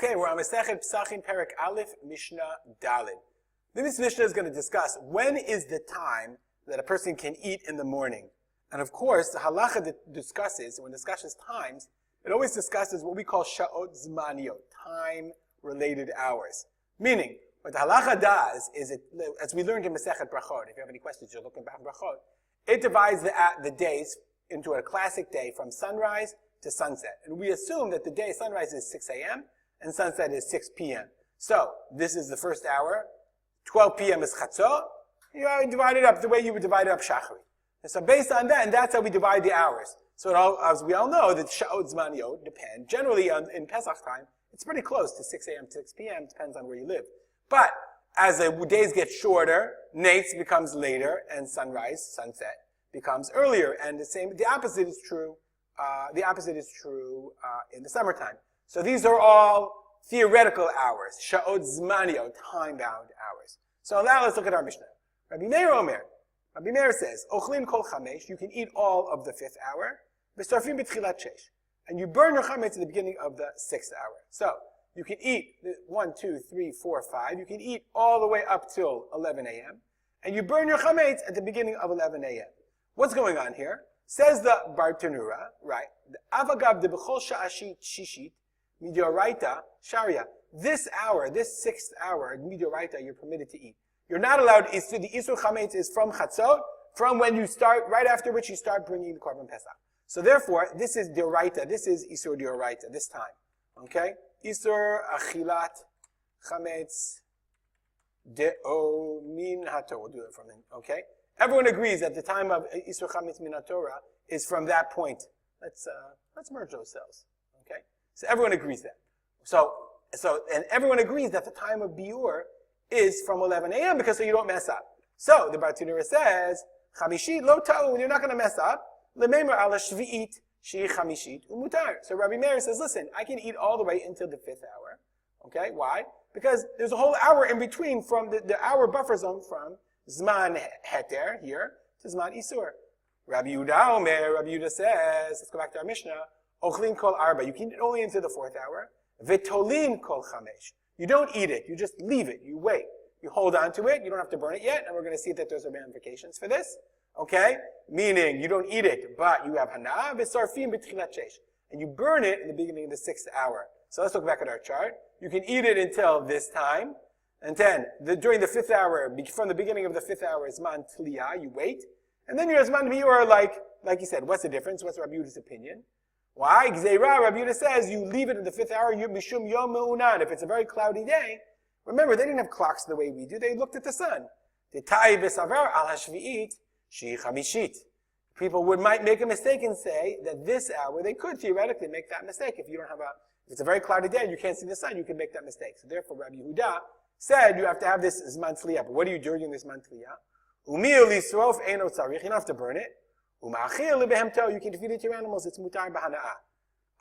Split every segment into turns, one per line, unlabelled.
Okay, we're on Masechet Pesachim, Perek Aleph, Mishnah Daled. This Mishnah is going to discuss when is the time that a person can eat in the morning. And of course, the halacha that discusses, when it discusses times, it always discusses what we call sha'ot zmaniyot, time-related hours. Meaning, what the halacha does is, as we learned in Masechet Brachot, if you have any questions, you're looking back in Brachot, it divides the days into a classic day from sunrise to sunset. And we assume that the day sunrise is 6 a.m. and sunset is 6 p.m. So, this is the first hour. 12 p.m. is chatzot. You divide it up the way you would divide up shachri. And so based on that, and that's how we divide the hours. So as we all know, that sha'ot zmaniyot depend. Generally, in Pesach time, it's pretty close to 6 a.m. to 6 p.m. Depends on where you live. But as the days get shorter, nates becomes later, and sunrise, sunset, becomes earlier. And the opposite is true. In the summertime. So these are all theoretical hours, sha'ot zmaniyot, time-bound hours. So now let's look at our Mishnah. Rabbi Meir says, ochlin kol chamesh, you can eat all of the 5th hour, v'sarfim b'tchilat shesh, and you burn your chametz at the beginning of the 6th hour. So you can eat 1, 2, 3, 4, 5. You can eat all the way up till 11 a.m. and you burn your chametz at the beginning of 11 a.m. What's going on here? Says the Bartanura, right? The avagav de b'chol sha'ashit shishit midioraita sharia. This hour, this 6th hour, midioraita, you're permitted to eat. You're not allowed. The isur chametz is from chatzot, from when you start, right after which you start bringing the korban pesach. So therefore, this is dioraita. This is isur dioraita. This time, okay? Isur achilat chametz deo min haTorah. We'll do it from then, okay? Everyone agrees that the time of isur chametz min haTorah is from that point. Let's merge those cells, okay? So everyone agrees that. And everyone agrees that the time of biur is from 11 a.m. because so you don't mess up. So the Bartanura says, chamishit lo ta'u, you're not going to mess up. Lemeimer ala shvi'it shi chamishit umutar. So Rabbi Meir says, listen, I can eat all the way until the 5th hour. Okay, why? Because there's a whole hour in between from the hour buffer zone from zman heter here to zman isur. Rabbi Yehuda says, let's go back to our Mishnah, ochlin kol arba, you can eat only into the 4th hour. V'tolin kol chamesh. You don't eat it. You just leave it. You wait. You hold on to it. You don't have to burn it yet. And we're going to see that there's ramifications for this. Okay? Meaning, you don't eat it, but you have hana v'sarfim b'tchilat shesh. And you burn it in the beginning of the 6th hour. So let's look back at our chart. You can eat it until this time. And then, during the 5th hour, from the beginning of the 5th hour, is man tliyah. You wait. And then your zman biur, like you said, what's the difference? What's Rabbi Yehuda's opinion? Why? Gzeira, Rabbi Yehuda says, you leave it in the 5th hour, mishum yom me'unan. If it's a very cloudy day, remember, they didn't have clocks the way we do. They looked at the sun. People might make a mistake and say that this hour, they could theoretically make that mistake. If it's a very cloudy day and you can't see the sun, you can make that mistake. So therefore, Rabbi Yehuda said you have to have this zman tliyah. But what do you do during this zman tliyah? Umil lisrof eino tzarich. You don't have to burn it. You can feed it to your animals. It's mutar b'hana'ah.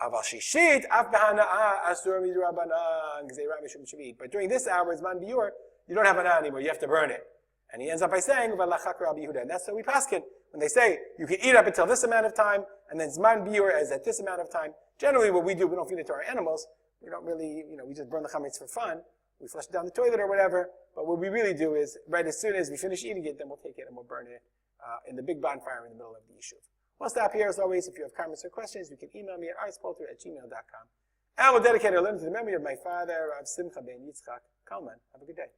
Aval shishit af b'hana'ah asur midrabanan gzeira mishum shvit. But during this hour, zman biur, you don't have hana'ah anymore. You have to burn it. And he ends up by saying v'lachak Rabbi Yehuda. And that's what we paskin when they say you can eat up until this amount of time, and then zman biur is at this amount of time. Generally, what we do, we don't feed it to our animals. We don't really, we just burn the chametz for fun. We flush it down the toilet or whatever. But what we really do is, right as soon as we finish eating it, then we'll take it and we'll burn it in the big bonfire in the middle of the yishuv. We'll stop here. As always, if you have comments or questions, you can email me at arspolter@gmail.com. And we'll dedicate our learning to the memory of my father, Rav Simcha ben Yitzchak Kalman. Have a good day.